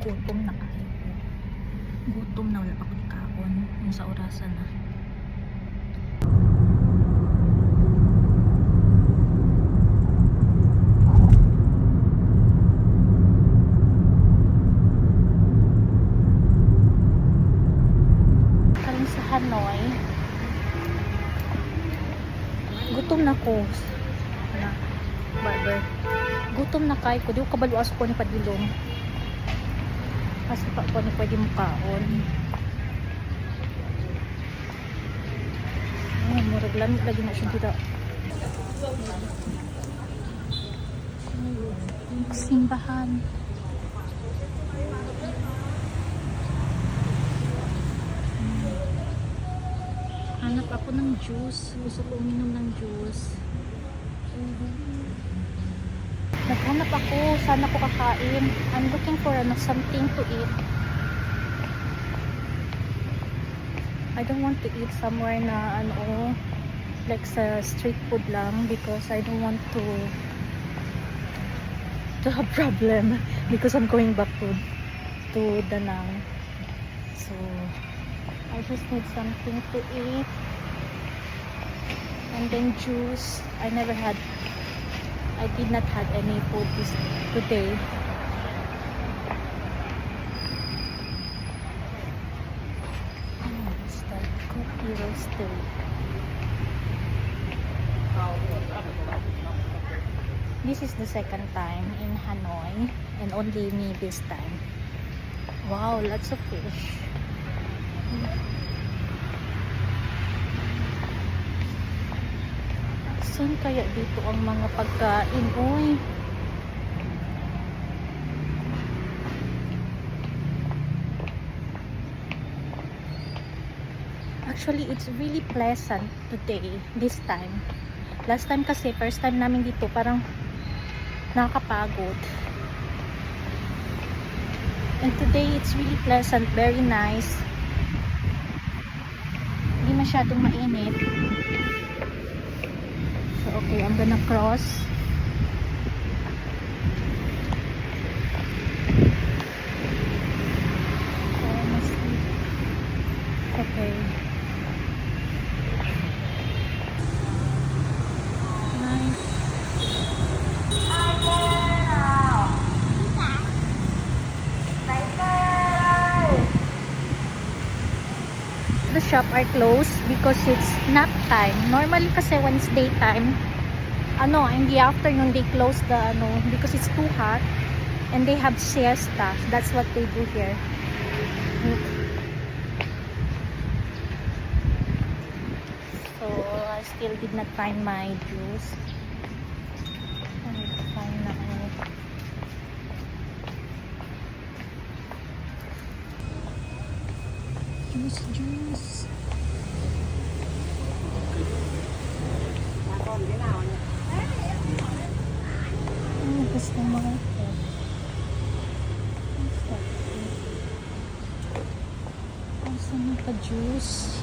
gutom na kayo. Gutom na, wala pa ko kaon. Yung sa orasan na. Kaling sa Hanoi. Gutom na ko. Na, barber. Gutom na kayo ko. Di ko kabaluas ko ni padilong. Kasi pa ko ni pwede mo kaon. Ay, murag lamig lagi na siya dito. Simbahan. Hanap ako ng juice. Gusto ko uminom ng juice. Naghanap ako. Saan ako kakain? I'm looking for something to eat. I don't want to eat somewhere na like sa street food lang because I don't want to have problem because I'm going back to Danang. So I just need something to eat and then juice. I did not have any food today. It's the cookie roastery. This is the second time in Hanoi and only me this time. Wow, lots of fish. Saan kaya dito ang mga pagkain? Uy. Actually, it's really pleasant today, this time. Last time kasi, first time namin dito, parang nakakapagod. And today, it's really pleasant, very nice. Hindi masyadong mainit. So, okay, I'm gonna cross. Okay. Nice. The shop are closed because it's nap time. Normally kasi when it's daytime, in the afternoon they close the because it's too hot and they have siesta. That's what they do here. So I still did not find my juice. I need to find na juice. Gusto mo ito. Gusto mo pa juice.